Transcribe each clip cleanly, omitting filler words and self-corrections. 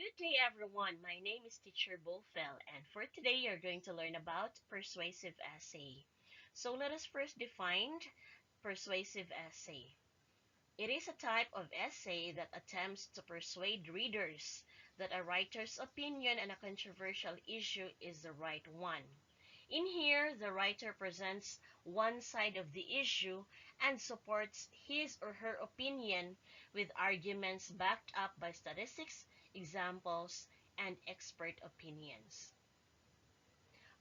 Good day, everyone. My name is Teacher Bofel, and for today, you're going to learn about persuasive essay. So, let us first define persuasive essay. It is a type of essay that attempts to persuade readers that a writer's opinion on a controversial issue is the right one. In here, the writer presents one side of the issue and supports his or her opinion with arguments backed up by statistics, examples, and expert opinions.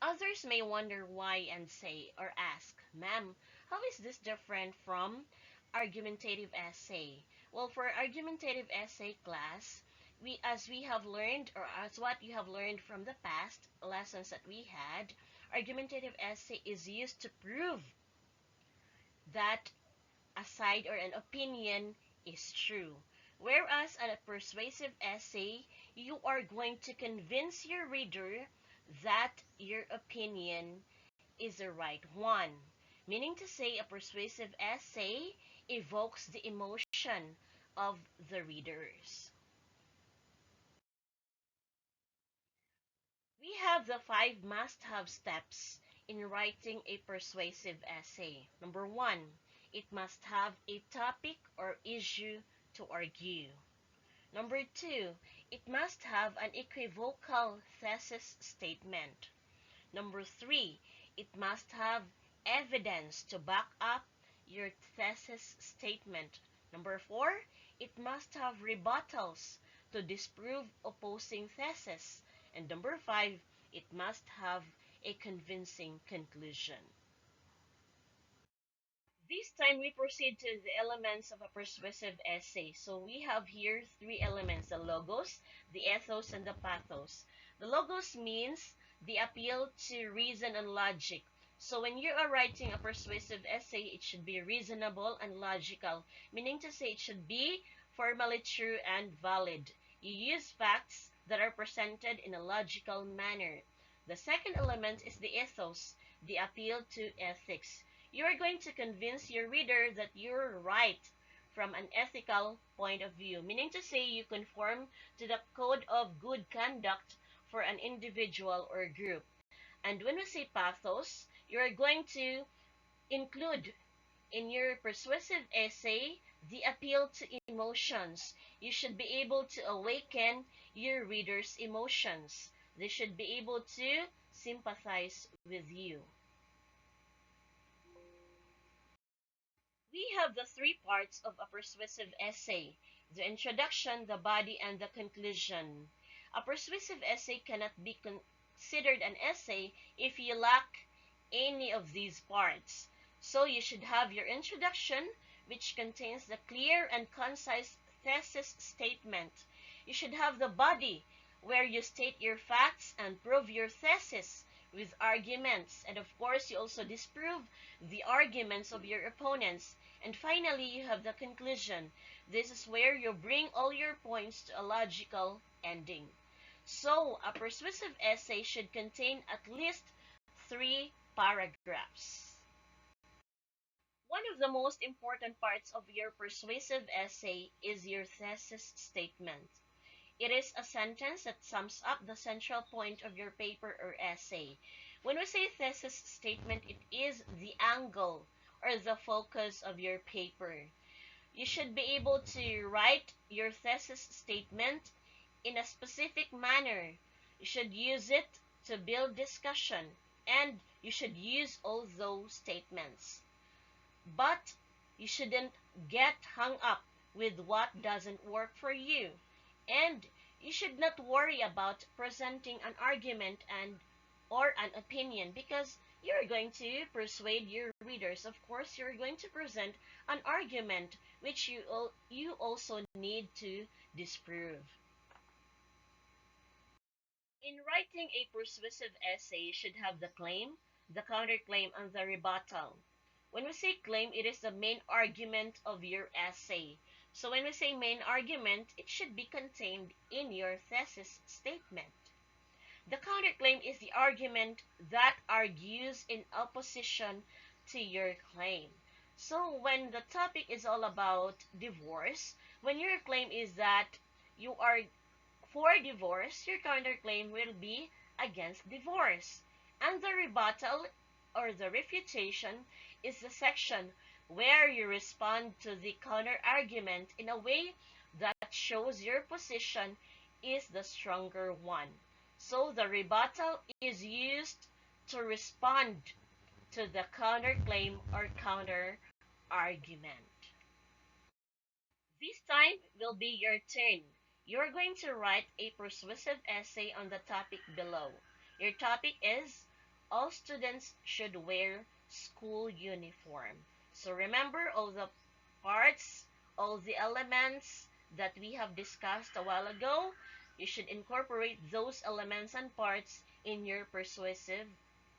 Others may wonder why and say or ask, "Ma'am, how is this different from argumentative essay?" Well, for argumentative essay class, as we have learned, or as what you have learned from the past lessons that we had, argumentative essay is used to prove that a side or an opinion is true. Whereas at a persuasive essay, you are going to convince your reader that your opinion is the right one. Meaning to say, a persuasive essay evokes the emotion of the readers. We have the 5 must-have steps in writing a persuasive essay. Number 1, it must have a topic or issue to argue. Number 2, it must have an equivocal thesis statement. Number 3, it must have evidence to back up your thesis statement. Number 4, it must have rebuttals to disprove opposing thesis. And number 5, it must have a convincing conclusion. This time we proceed to the elements of a persuasive essay. So we have here 3 elements: the logos, the ethos, and the pathos. The logos means the appeal to reason and logic. So when you are writing a persuasive essay, it should be reasonable and logical, meaning to say it should be formally true and valid. You use facts that are presented in a logical manner. The second element is the ethos, the appeal to ethics. You are going to convince your reader that you're right from an ethical point of view, meaning to say you conform to the code of good conduct for an individual or group. And when we say pathos, you are going to include in your persuasive essay the appeal to emotions. You should be able to awaken your reader's emotions. They should be able to sympathize with you. We have the 3 parts of a persuasive essay: the introduction, the body, and the conclusion. A persuasive essay cannot be considered an essay if you lack any of these parts. So you should have your introduction, which contains the clear and concise thesis statement. You should have the body, where you state your facts and prove your thesis with arguments. And of course, you also disprove the arguments of your opponents. And finally, you have the conclusion. This is where you bring all your points to a logical ending. So, a persuasive essay should contain at least 3 paragraphs. One of the most important parts of your persuasive essay is your thesis statement. It is a sentence that sums up the central point of your paper or essay. When we say thesis statement, it is the angle or the focus of your paper. You should be able to write your thesis statement in a specific manner. You should use it to build discussion, and you should use all those statements. But you shouldn't get hung up with what doesn't work for you. And you should not worry about presenting an argument and or an opinion, because you're going to persuade your readers. Of course, you're going to present an argument which you also need to disprove. In writing a persuasive essay, you should have the claim, the counterclaim, and the rebuttal. When we say claim, it is the main argument of your essay. So when we say main argument, it should be contained in your thesis statement. The counterclaim is the argument that argues in opposition to your claim. So when the topic is all about divorce, when your claim is that you are For divorce, your counterclaim will be against divorce. And the rebuttal or the refutation is the section where you respond to the counter-argument in a way that shows your position is the stronger one. So the rebuttal is used to respond to the counterclaim or counter-argument. This time will be your turn. You're going to write a persuasive essay on the topic below. Your topic is all students should wear school uniform. So remember all the parts, all the elements that we have discussed a while ago. You should incorporate those elements and parts in your persuasive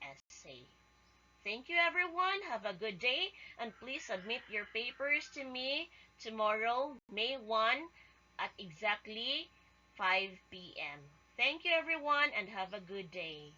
essay. Thank you, everyone. Have a good day. And please submit your papers to me tomorrow, May 1, at exactly 5 p.m. Thank you, everyone, and have a good day.